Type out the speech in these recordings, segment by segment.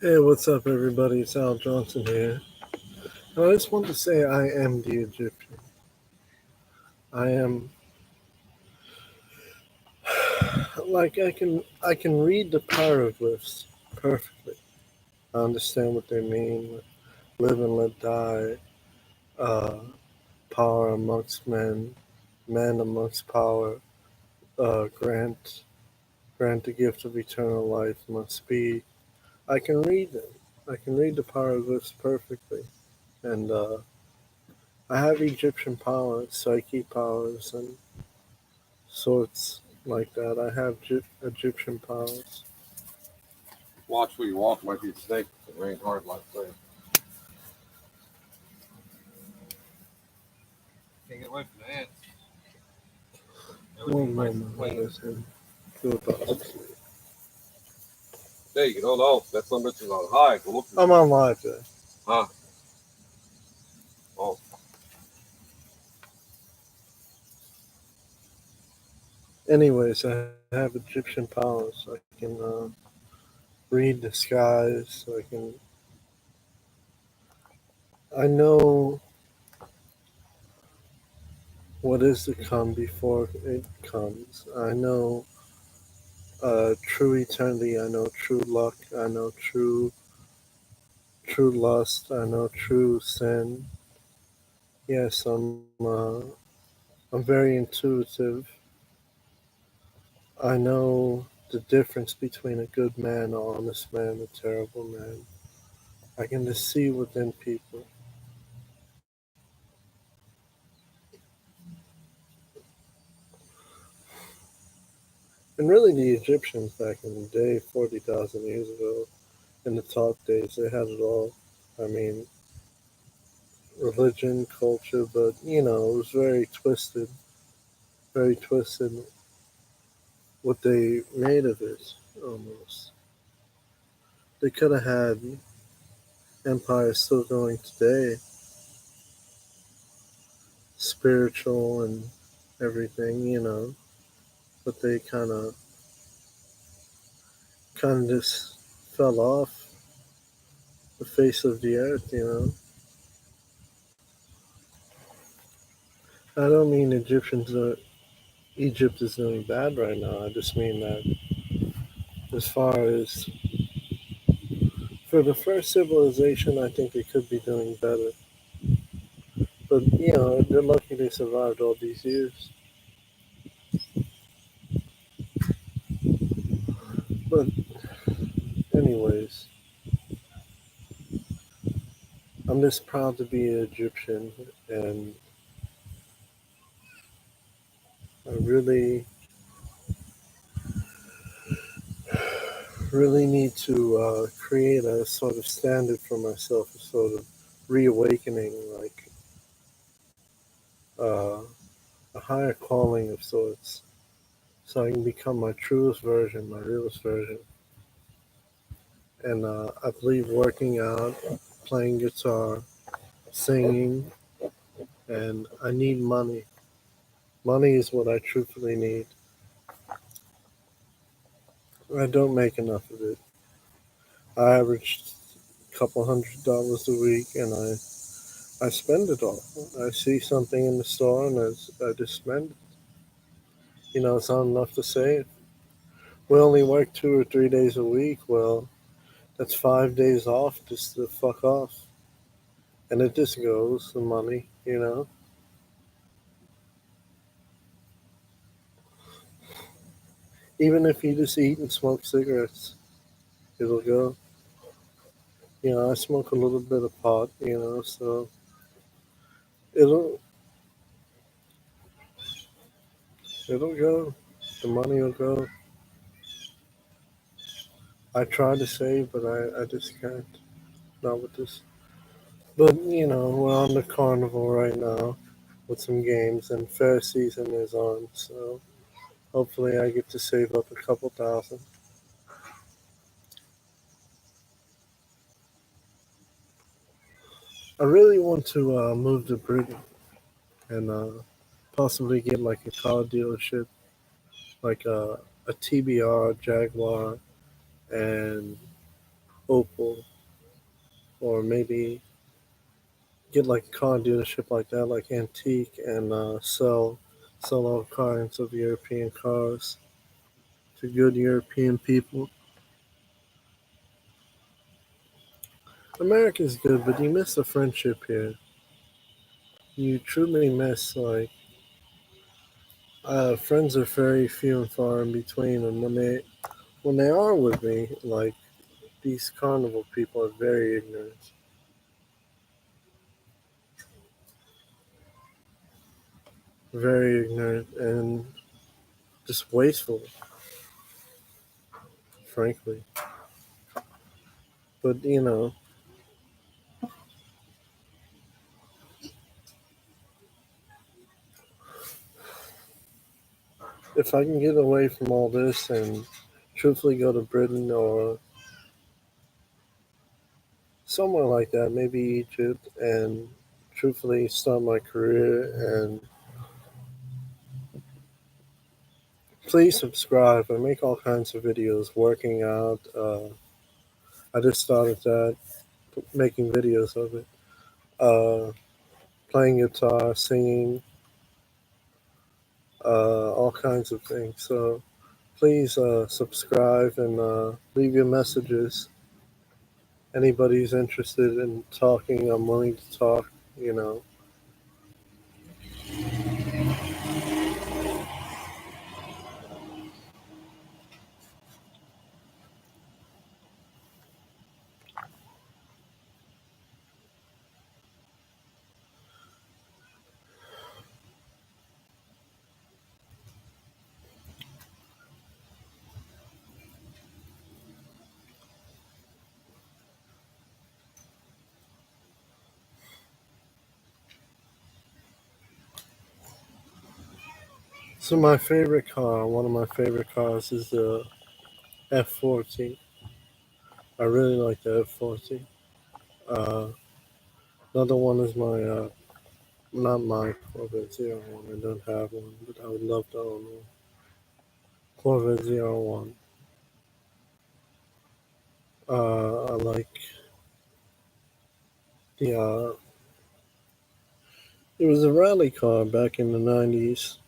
Hey, what's up, everybody? It's Al Johnson here. And I just want to say I am the Egyptian. I am like I can read the hieroglyphs perfectly. I understand what they mean. Live and let die. Uh, Power amongst men. Men amongst power. Grant the gift of eternal life must be. I can read them. I can read the hieroglyphs perfectly, and I have Egyptian powers, psychic powers, and sorts like that. I have Egyptian powers. Watch where you walk. Might be a snake. It rained hard last night. Can't get away from the ants. One Everything's nice and moment, I clean. guess I do about. There you go. No, that's not Mrs. on. Hi, go look for I'm me. on live today. Huh? Oh, Anyways, I have Egyptian powers. I can read the skies. I can. I know what is to come before it comes. I know true eternity. I know true luck. I know true lust. I know true sin. Yes, I'm very intuitive. I know the difference between a good man, an honest man, a terrible man. I can just see within people. And really, the Egyptians back in the day, 40,000 years ago, in the top days, they had it all. I mean, religion, culture, but it was very twisted what they made of it almost. They could have had empires still going today, spiritual and everything, but they kind of just fell off the face of the earth. I don't mean Egypt is doing bad right now. I just mean that as far as for the first civilization, I think they could be doing better. But they're lucky they survived all these years. But anyways, I'm just proud to be an Egyptian, and I really need to create a sort of standard for myself, a sort of reawakening, like uh, a higher calling of sorts, so I can become my truest version, my realest version. And I believe working out, playing guitar, singing, and I need money. Money is what I truthfully need. I don't make enough of it. I average a couple $100 a week, and I spend it all. I see something in the store, and I just spend it. It's not enough to save. We only work 2 or 3 days a week. Well, that's 5 days off just to fuck off. And it just goes, the money. Even if you just eat and smoke cigarettes, it'll go. I smoke a little bit of pot, so it'll it'll go. The money will go. I try to save, but I just can't. Not with this. But we're on the carnival right now with some games, and fair season is on. So hopefully, I get to save up a couple thousand. I really want to move to Britain and possibly get like a car dealership, like a TBR, Jaguar, and Opel, or maybe get like a car dealership like that, like antique, and sell all kinds of European cars to good European people. America's good, but you miss the friendship here. You truly miss like friends are very few and far in between, and when they are with me, like these carnival people are very ignorant, and just wasteful, frankly. But if I can get away from all this and truthfully go to Britain or somewhere like that, maybe Egypt, and truthfully start my career, and please subscribe. I make all kinds of videos working out. I just started that, making videos of it. Uh, Playing guitar, singing, all kinds of things. So please subscribe and leave your messages. Anybody's interested in talking, I'm willing to talk. You know, so my favorite car, one of my favorite cars, is the F40. I really like the F40. Uh, Another one is my not my Corvette Zero One. I don't have one, but I would love to own one. Corvette Zero One. I like the. It was a rally car back in the '90s.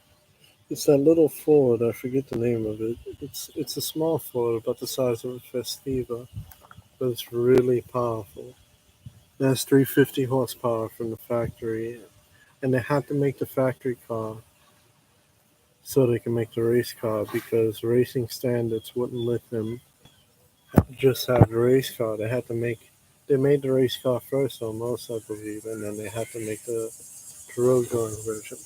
It's that little Ford. I forget the name of it. It's a small Ford, about the size of a Festiva, but it's really powerful. It has 350 horsepower from the factory, and they had to make the factory car so they can make the race car because racing standards wouldn't let them just have the race car. They made the race car first almost, I believe, and then they had to make the road going version.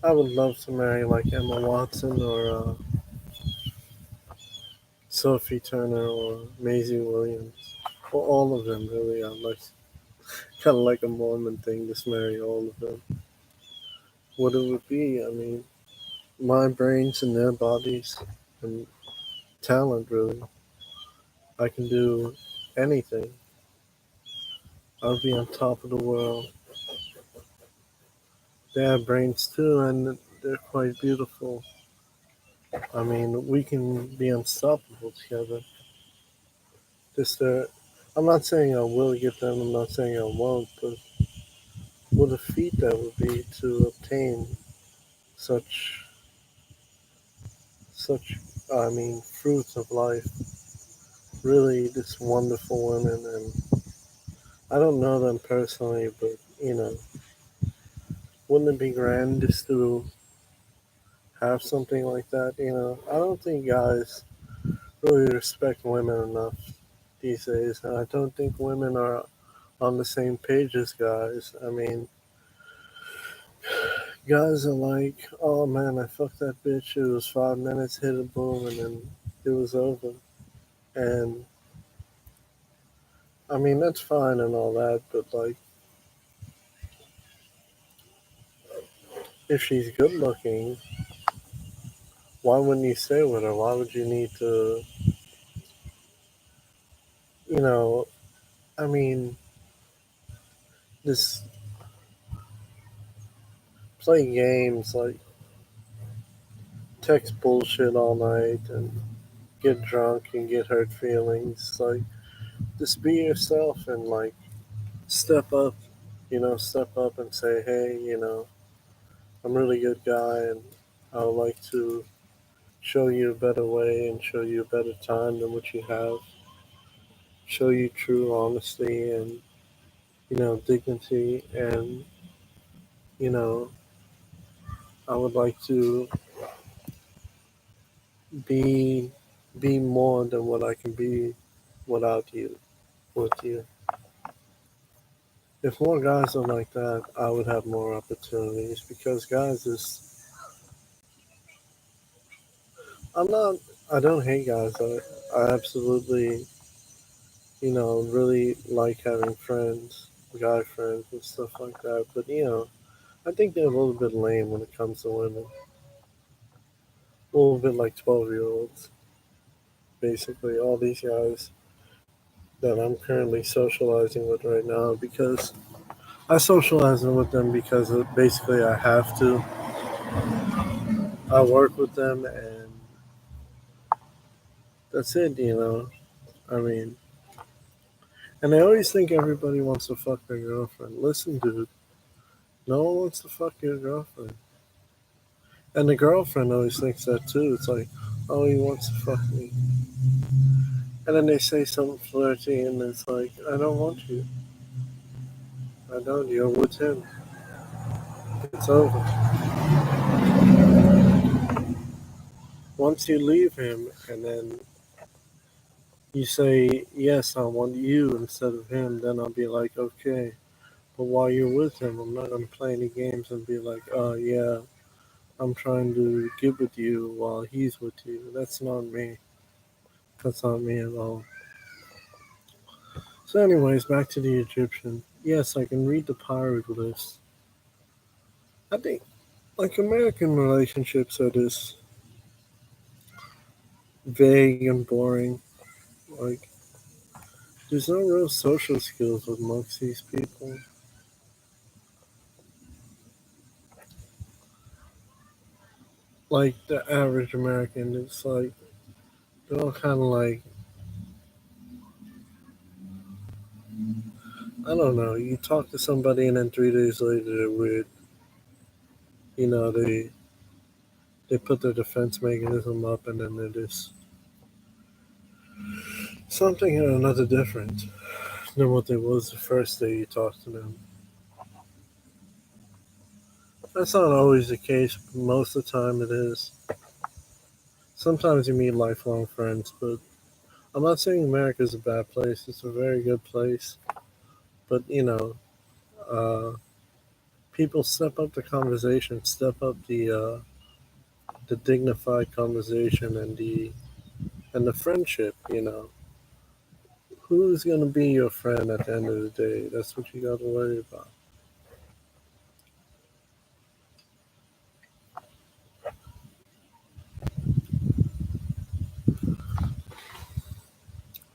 I would love to marry like Emma Watson or Sophie Turner or Maisie Williams. Or all of them, really. I'd like, kind of like a Mormon thing, just marry all of them. What it would be, I mean, my brains and their bodies and talent, really. I can do anything. I'll be on top of the world. They have brains too, and they're quite beautiful. I mean, we can be unstoppable together. Just I'm not saying I will get them. I'm not saying I won't, but what a feat that would be to obtain such such. I mean, fruits of life. Really, just wonderful women, and I don't know them personally, but wouldn't it be grand just to have something like that? I don't think guys really respect women enough these days, and I don't think women are on the same page as guys. I mean, guys are like, oh man, I fucked that bitch. It was 5 minutes, hit a boom, and then it was over. And I mean, that's fine and all that, but like, if she's good looking, why wouldn't you stay with her? Why would you need to, you know, I mean, just play games like text bullshit all night and get drunk and get hurt feelings. Like, just be yourself and like step up, step up and say, hey, I'm a really good guy and I would like to show you a better way and show you a better time than what you have. Show you true honesty and, dignity. And, you know, I would like to be be more than what I can be without you, with you. If more guys are like that, I would have more opportunities because guys is I'm not I don't hate guys. I absolutely, really like having friends, guy friends and stuff like that. But I think they're a little bit lame when it comes to women. A little bit like 12-year-olds, basically. All these guys that I'm currently socializing with right now because I socialize with them because basically I have to. I work with them and that's it. I mean, and I always think everybody wants to fuck their girlfriend. Listen, dude, no one wants to fuck your girlfriend. And the girlfriend always thinks that too. It's like, oh, he wants to fuck me. And then they say something flirty and it's like, I don't want you. I don't. You're with him. It's over. Once you leave him and then you say, yes, I want you instead of him, then I'll be like, okay. But while you're with him, I'm not going to play any games and be like, oh, yeah, I'm trying to get with you while he's with you. That's not me. That's not me at all. So, anyways, back to the Egyptian. Yes, I can read the pirate list. I think, like, American relationships are just vague and boring. Like, there's no real social skills amongst these people. Like, the average American, it's like, they're all kind of like, I don't know. You talk to somebody and then 3 days later they're weird. They put their defense mechanism up and then they're just something or another different than what they was the first day you talked to them. That's not always the case, but most of the time it is. Sometimes you meet lifelong friends, but I'm not saying America's a bad place. It's a very good place. But uh, people step up the conversation, step up the dignified conversation and the friendship. Who's gonna be your friend at the end of the day? That's what you got to worry about.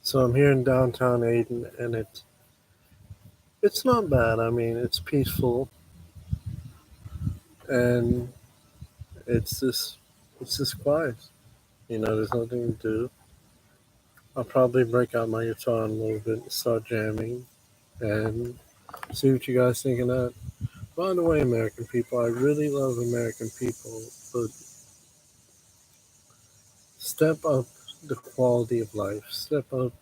So I'm here in downtown Aden, and it's not bad. I mean, it's peaceful, and it's just it's just quiet. There's nothing to do. I'll probably break out my guitar in a little bit and start jamming and see what you guys think of that. By the way, American people, I really love American people, but step up the quality of life. Step up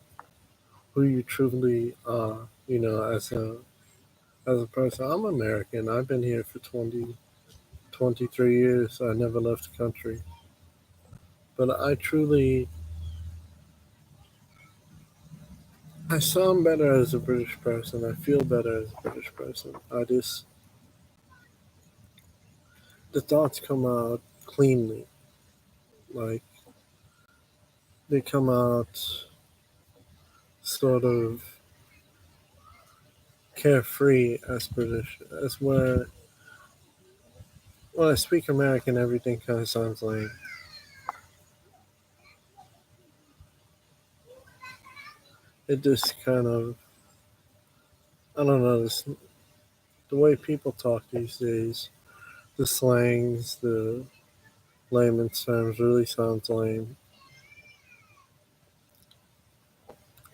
who you truly are. As a person, I'm American. I've been here for 23 years. I never left the country. But I sound better as a British person. I feel better as a British person. The thoughts come out cleanly. Like, they come out sort of carefree as British. As where, when I speak American, everything kind of sounds lame. it just kind of, I don't know, the way people talk these days, the slangs, the layman's terms really sounds lame.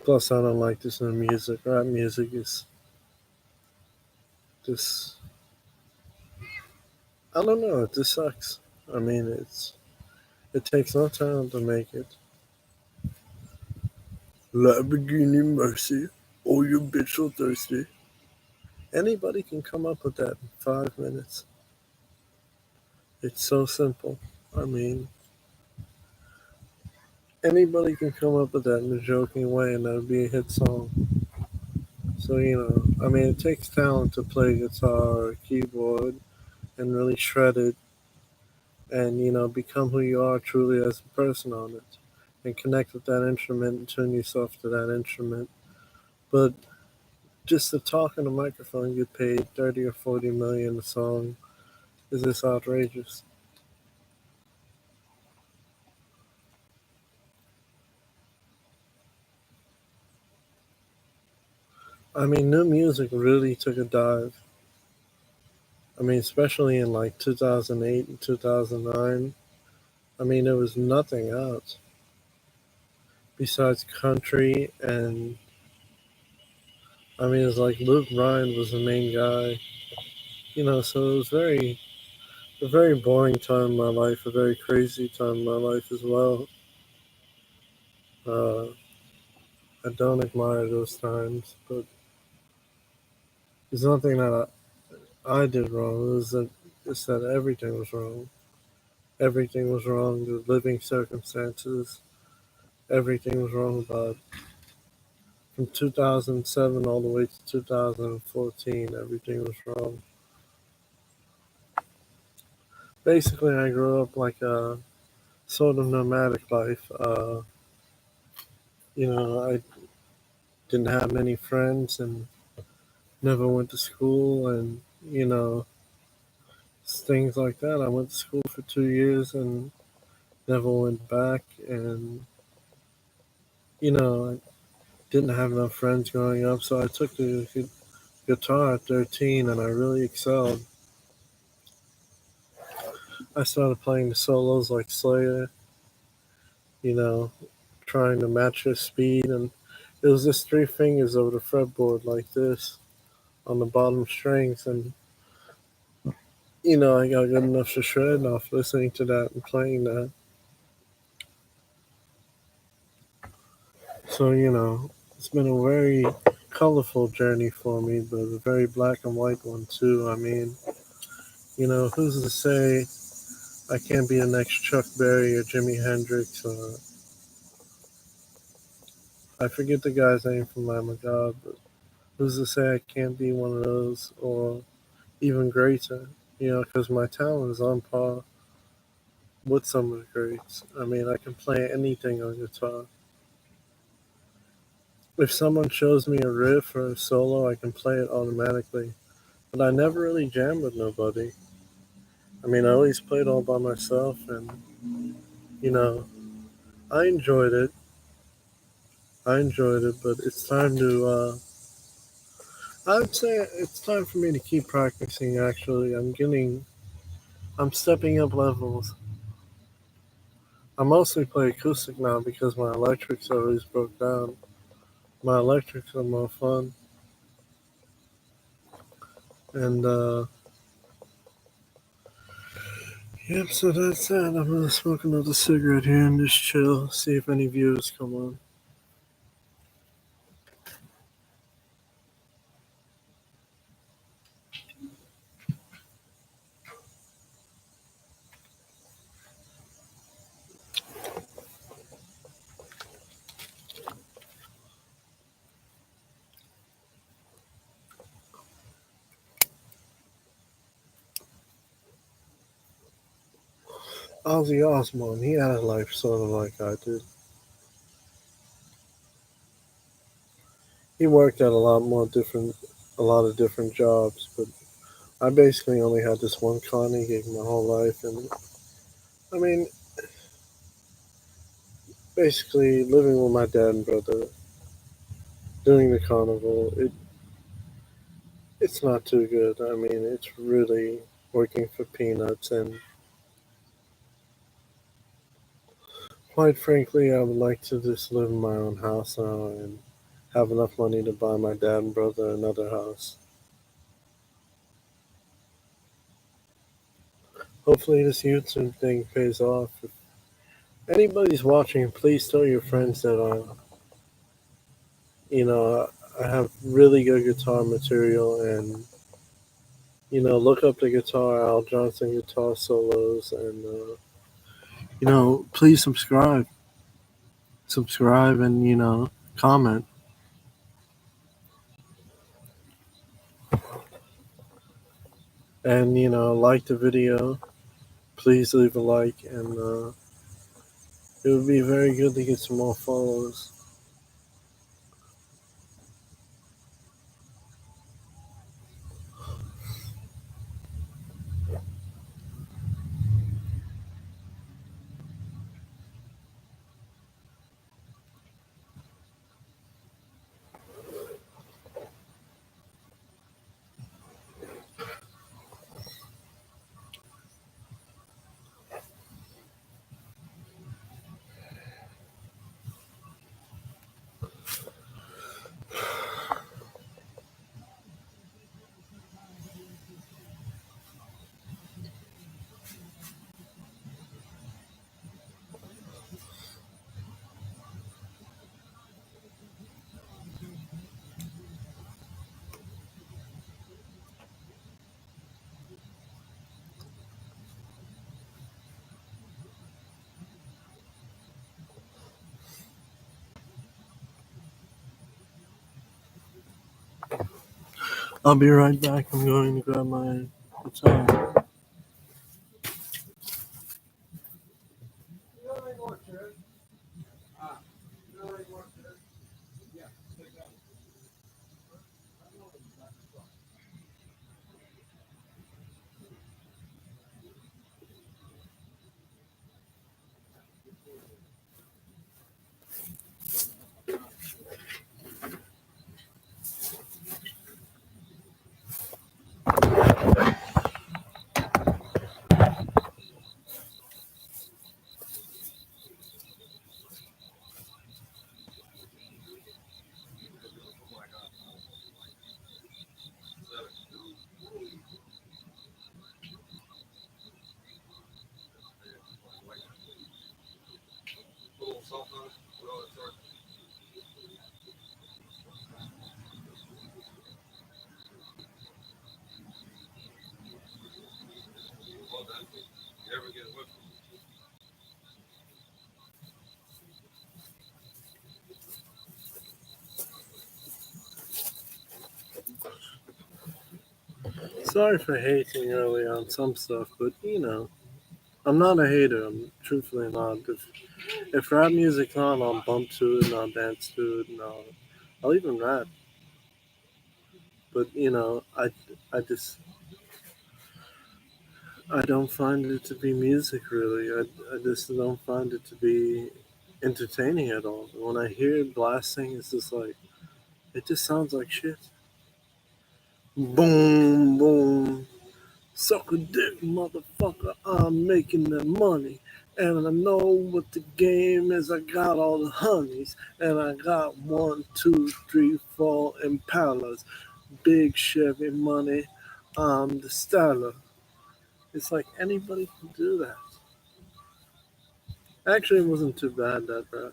Plus, I don't like this new music. Rap music is just, I don't know, it just sucks. I mean, it takes no talent to make it. Lamborghini Mercy, oh you bitch so thirsty. Anybody can come up with that in 5 minutes. It's so simple. I mean, anybody can come up with that in a joking way and that would be a hit song. So, I mean, it takes talent to play guitar or keyboard and really shred it and, become who you are truly as a person on it and connect with that instrument and tune yourself to that instrument. But just to talk on a microphone, get paid 30 or 40 million a song is this outrageous. I mean, new music really took a dive. I mean, especially in like 2008 and 2009. I mean, there was nothing out besides country, and I mean, it's like Luke Bryan was the main guy, so it was a very boring time in my life, a very crazy time in my life as well. Uh, I don't admire those times, but there's nothing that I did wrong. It was that it's that everything was wrong. Everything was wrong. The living circumstances. Everything was wrong about from 2007 all the way to 2014. Everything was wrong. Basically, I grew up like a sort of nomadic life. I didn't have many friends and never went to school, and things like that. I went to school for 2 years and never went back, and I didn't have enough friends growing up, so I took the guitar at 13 and I really excelled. I started playing the solos like Slayer, you know, trying to match his speed, and it was just three fingers over the fretboard like this on the bottom strings, and I got good enough to shred off listening to that and playing that. So it's been a very colorful journey for me, but a very black and white one too. I mean, who's to say I can't be the next Chuck Berry or Jimi Hendrix or I forget the guy's name from Lamb of God, but who's to say I can't be one of those or even greater? Because my talent is on par with some of the greats. I mean, I can play anything on guitar. If someone shows me a riff or a solo, I can play it automatically. But I never really jammed with nobody. I mean, I always played all by myself, and you know, I enjoyed it. I enjoyed it, but it's time to. I would say it's time for me to keep practicing. Actually, I'm stepping up levels. I mostly play acoustic now because my electrics always broke down. My electrics are more fun, and yep. So that's that. I'm gonna smoke another cigarette here and just chill. See if any viewers come on. Ozzy Osbourne, he had a life sort of like I did. He worked at a lot of different jobs, but I basically only had this one Connie gig my whole life, and I mean, basically living with my dad and brother. during the carnival, it's not too good. I mean, it's really working for peanuts, and quite frankly, I would like to just live in my own house now and have enough money to buy my dad and brother another house. Hopefully, this YouTube thing pays off. If anybody's watching, please tell your friends that I have really good guitar material, and look up the guitar Al Johnson guitar solos, and please subscribe, and comment, and like the video. Please leave a like, and it would be very good to get some more followers. I'll be right back. I'm going to grab my guitar. Sorry for hating early on some stuff, but I'm not a hater. I'm truthfully not. If rap music's on, I'll bump to it and I'll dance to it and I'll even rap. But I don't find it to be music really. I just don't find it to be entertaining at all. When I hear it blasting, it's just like it just sounds like shit. Boom, boom. Suck a dick, motherfucker. I'm making the money. And I know what the game is. I got all the honeys. And I got 1, 2, 3, 4 Impalas. Big Chevy money. I'm the styler. It's like anybody can do that. Actually, it wasn't too bad, that rap.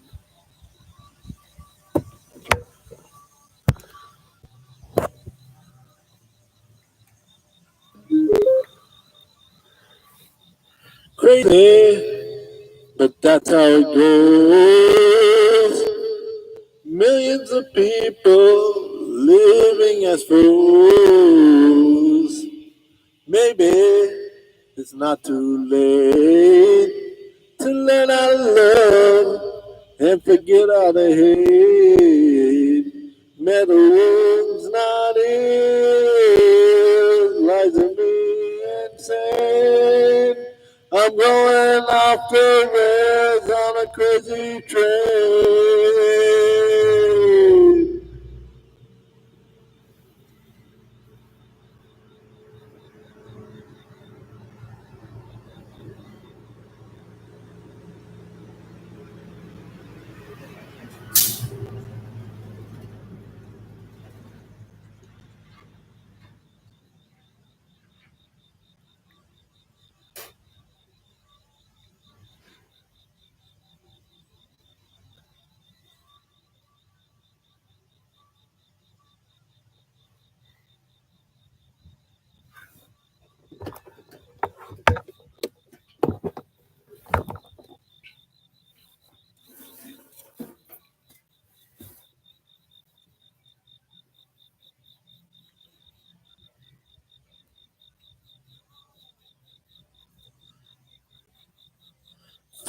Crazy, but that's how it goes. Millions of people living as fools. Maybe it's not too late to learn how to love and forget all the hate. Metal wounds not healed, lies in me insane. I'm going off the rails on a crazy train.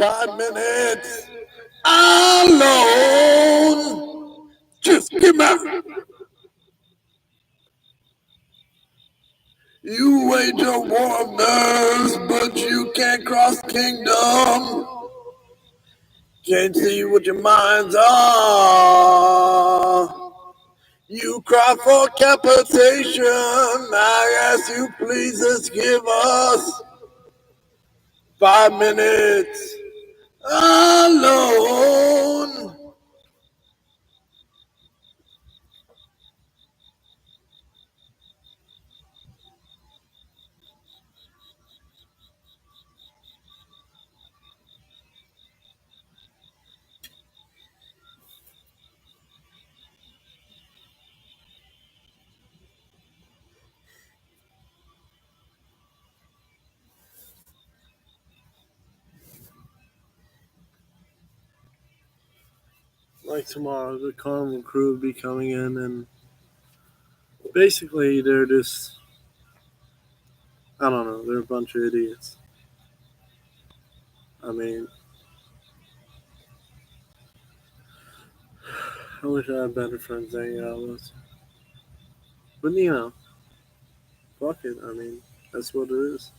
5 minutes alone. Just give me. You wage a war of nerves, but you can't cross the kingdom. Can't see what your minds are. You cry for capitation. I ask you, please just give us 5 minutes alone. Like tomorrow, the Carnival crew will be coming in, and basically they're just, I don't know, they're a bunch of idiots. I mean, I wish I had better friends to hang out with. But you know, fuck it. I mean, that's what it is.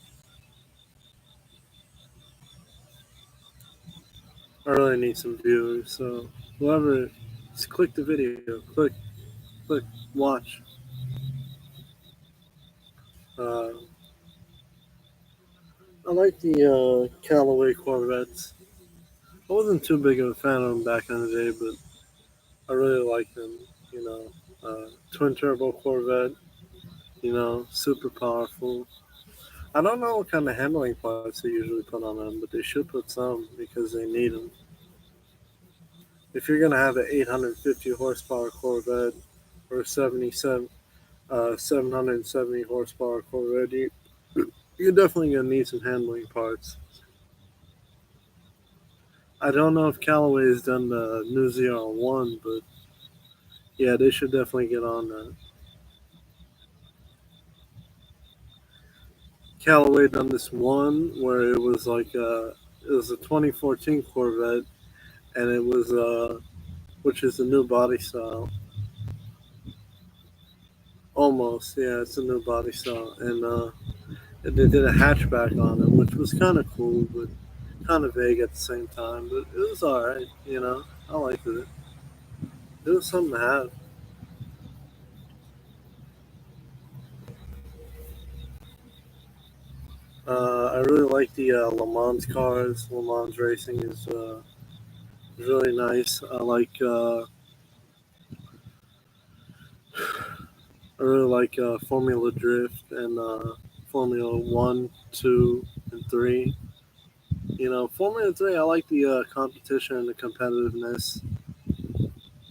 I really need some viewers, so whoever, just click the video, click, watch. Uh, I like the Callaway Corvettes. I wasn't too big of a fan of them back in the day, but I really like them. You know, twin turbo Corvette. You know, super powerful. I don't know what kind of handling parts they usually put on them, but they should put some because they need them. If you're gonna have an 850 horsepower Corvette or a 770 horsepower Corvette, you're definitely gonna need some handling parts. I don't know if Callaway has done the new Zero One, but yeah, they should definitely get on that. Callaway done this one where it was like it was a 2014 Corvette, and it was which is a new body style. Almost, yeah, it's a new body style, and they did a hatchback on it, which was kind of cool, but kind of vague at the same time. But it was all right, you know. I liked it. It was something to have. I really like the Le Mans cars. Le Mans racing is really nice. I really like Formula Drift and Formula One, Two, and Three. You know, Formula Three. I like the competition and the competitiveness.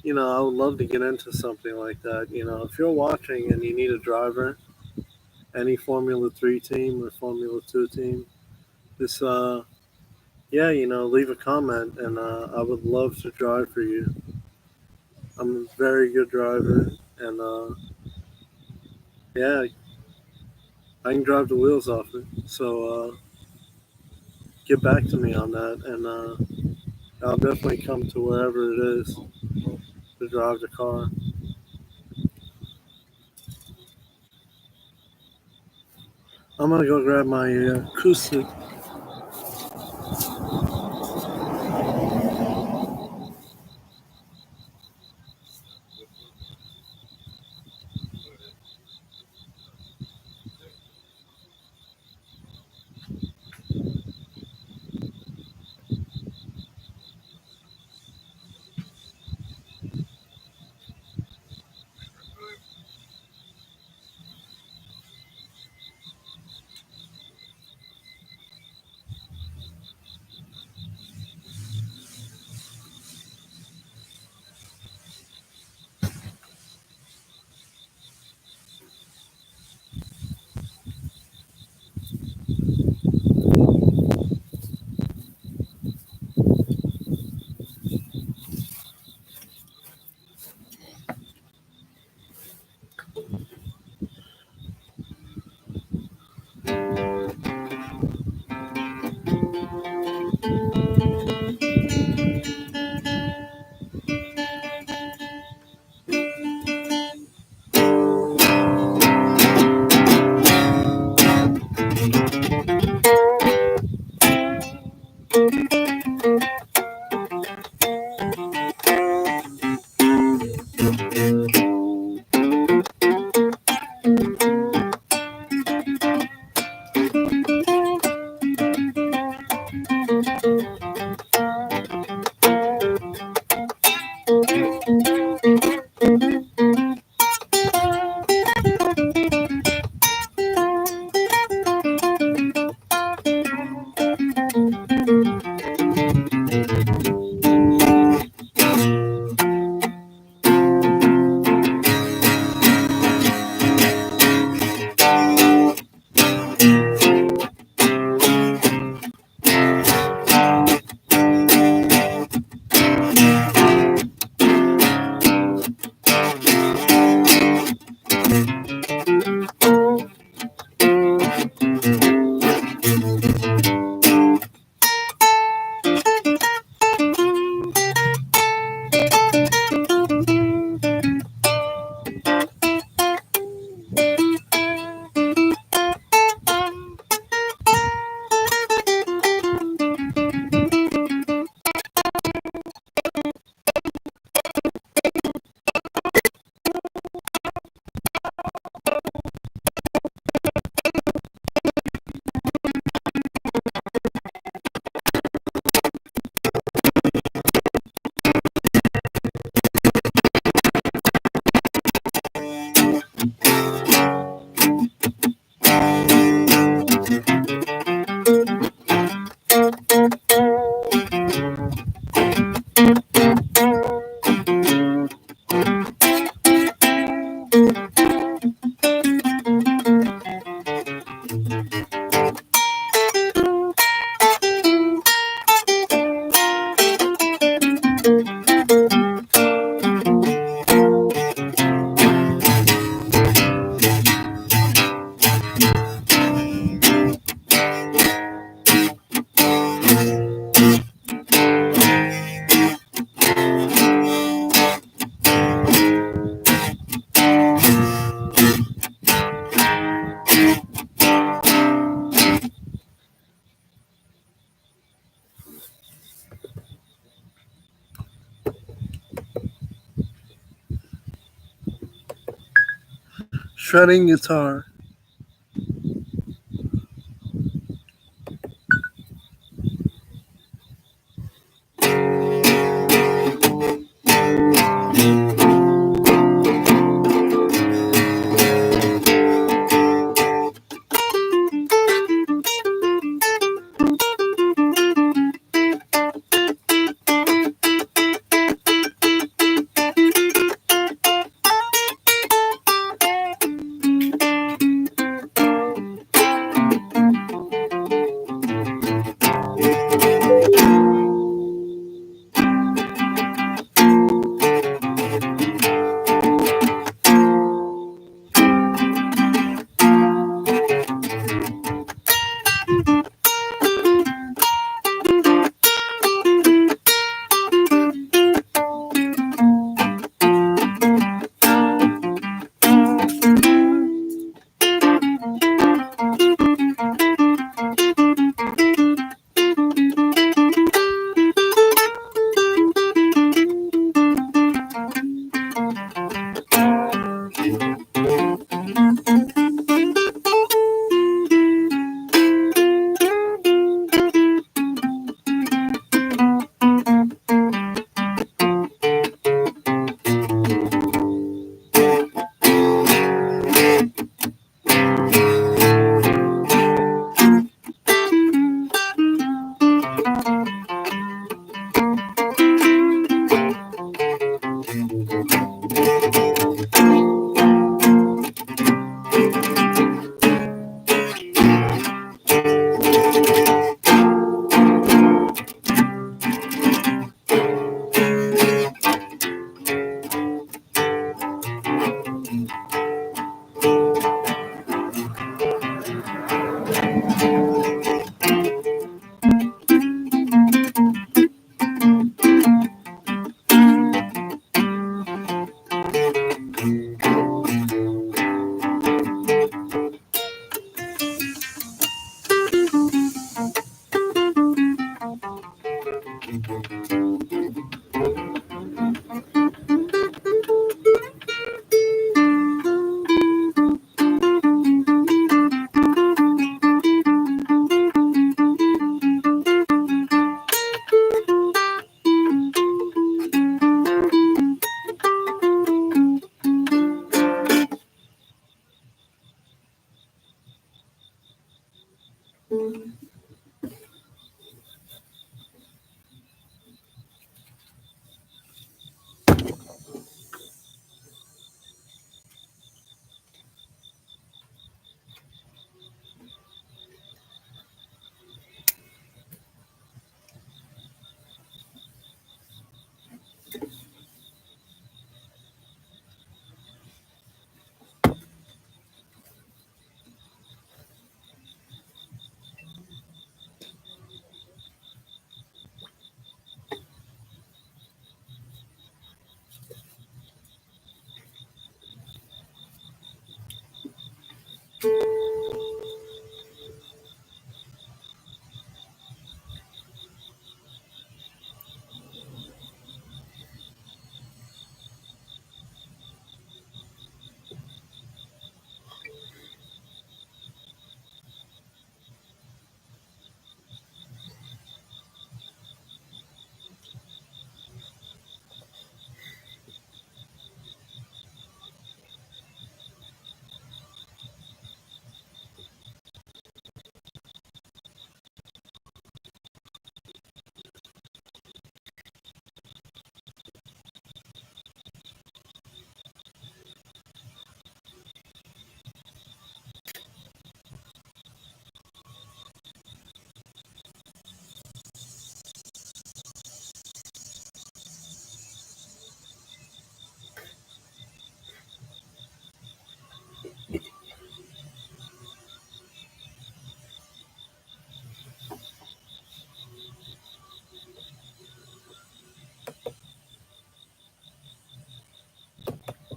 You know, I would love to get into something like that. You know, if you're watching and you need a driver, any Formula Three team or Formula Two team, just yeah, you know, leave a comment, and I would love to drive for you. I'm a very good driver, and yeah, I can drive the wheels off it. So get back to me on that, and I'll definitely come to wherever it is to drive the car. I'm gonna go grab my acoustic. shredding guitar.